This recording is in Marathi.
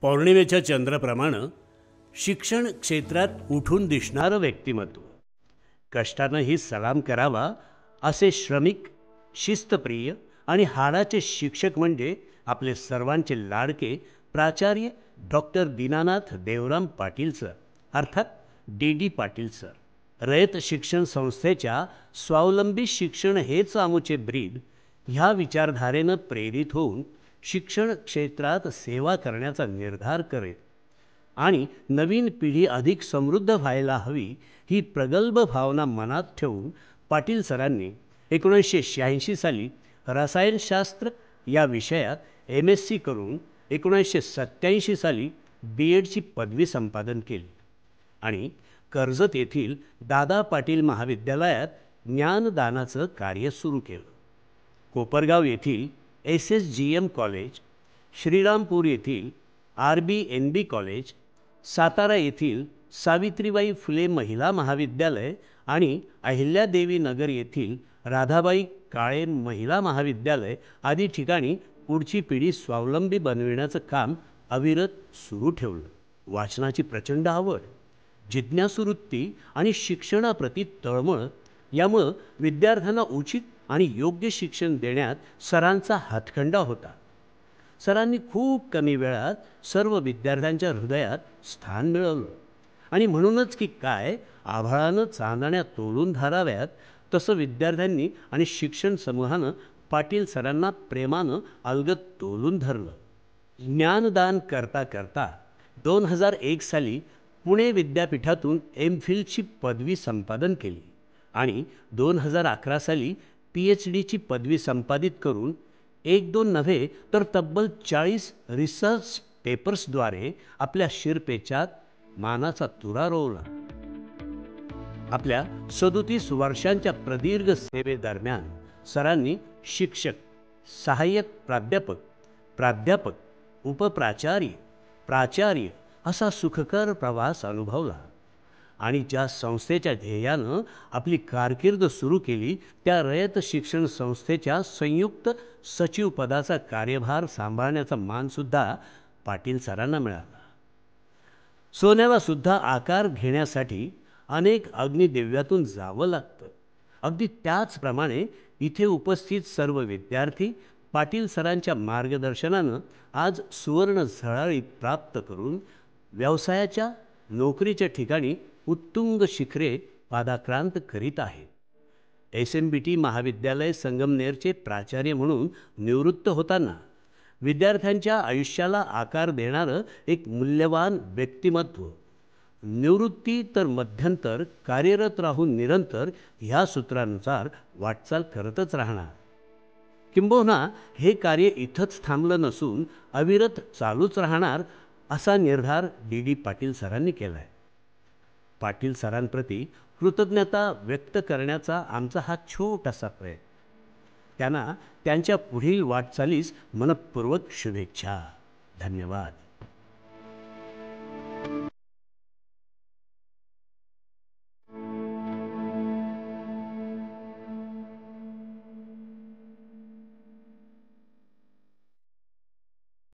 पौर्णिमेच्या चंद्राप्रमाणे शिक्षण क्षेत्रात उठून दिसणारं व्यक्तिमत्व, कष्टानंही सलाम करावा असे श्रमिक, शिस्तप्रिय आणि हाडाचे शिक्षक म्हणजे आपले सर्वांचे लाडके प्राचार्य डॉक्टर दीनानाथ देवराम पाटील सर, अर्थात डी पाटील सर. रयत शिक्षण संस्थेच्या स्वावलंबी शिक्षण हेच आमुचे ब्रीद ह्या विचारधारेनं प्रेरित होऊन शिक्षण क्षेत्रात सेवा करण्याचा निर्धार करेल आणि नवीन पिढी अधिक समृद्ध व्हायला हवी ही प्रगल्भ भावना मनात ठेवून पाटील सरांनी 1986 साली रसायनशास्त्र या विषयात MSc करून 1987 साली B.Edची पदवी संपादन केली आणि कर्जत येथील दादा पाटील महाविद्यालयात ज्ञानदानाचं कार्य सुरू केलं. कोपरगाव येथील SSGM कॉलेज, श्रीरामपूर येथील RBNB कॉलेज, सातारा येथील सावित्रीबाई फुले महिला महाविद्यालय आणि अहिल्यादेवी नगर येथील राधाबाई काळे महिला महाविद्यालय आदी ठिकाणी पुढची पिढी स्वावलंबी बनविण्याचं काम अविरत सुरू ठेवलं. वाचनाची प्रचंड आवड, जिज्ञासुवृत्ती आणि शिक्षणाप्रती तळमळ यामुळं विद्यार्थ्यांना उचित आणि योग्य शिक्षण देण्यात सरांचा हातखंडा होता. सरांनी खूप कमी वेळात सर्व विद्यार्थ्यांच्या हृदयात स्थान मिळवलं आणि म्हणूनच की काय आभाळानं चांदण्या तोलून धराव्यात तसं विद्यार्थ्यांनी आणि शिक्षण समूहानं पाटील सरांना प्रेमानं अलगद तोलून धरलं. ज्ञानदान करता करता 2001 साली पुणे विद्यापीठातून MPhilची पदवी संपादन केली आणि 2011 साली PhDची पदवी संपादित करून 1-2 नव्हे तर तब्बल 40 रिसर्च पेपर्सद्वारे आपल्या शिरपेचात मानाचा तुरा रोवला. आपल्या 37 वर्षांच्या प्रदीर्घ सेवेदरम्यान सरांनी शिक्षक, सहाय्यक प्राध्यापक, प्राध्यापक, उपप्राचार्य, प्राचार्य असा सुखकर प्रवास अनुभवला आणि ज्या संस्थेच्या ध्येयानं आपली कारकीर्द सुरू केली त्या रयत शिक्षण संस्थेच्या संयुक्त सचिव पदाचा कार्यभार सांभाळण्याचा मानसुद्धा पाटील सरांना मिळाला. सोन्याला सुद्धा आकार घेण्यासाठी अनेक अग्निदिव्यातून जावं लागतं. अगदी त्याचप्रमाणे इथे उपस्थित सर्व विद्यार्थी पाटील सरांच्या मार्गदर्शनानं आज सुवर्ण झळाळी प्राप्त करून व्यवसायाच्या, नोकरीच्या ठिकाणी उत्तुंग शिखरे पादाक्रांत करीत आहेत. SMBT महाविद्यालय संगमनेरचे प्राचार्य म्हणून निवृत्त होताना विद्यार्थ्यांच्या आयुष्याला आकार देणारं एक मूल्यवान व्यक्तिमत्व, निवृत्ती तर मध्यंतर कार्यरत राहून निरंतर ह्या सूत्रानुसार वाटचाल करतच राहणार. किंबहुना हे कार्य इथंच थांबलं नसून अविरत चालूच राहणार असा निर्धार डी पाटील सरांनी केला आहे. पाटील सरांप्रती कृतज्ञता व्यक्त करण्याचा आमचा हा छोटासा प्रयत्न. त्यांना त्यांच्या पुढील वाटचालीस मनपूर्वक शुभेच्छा. धन्यवाद.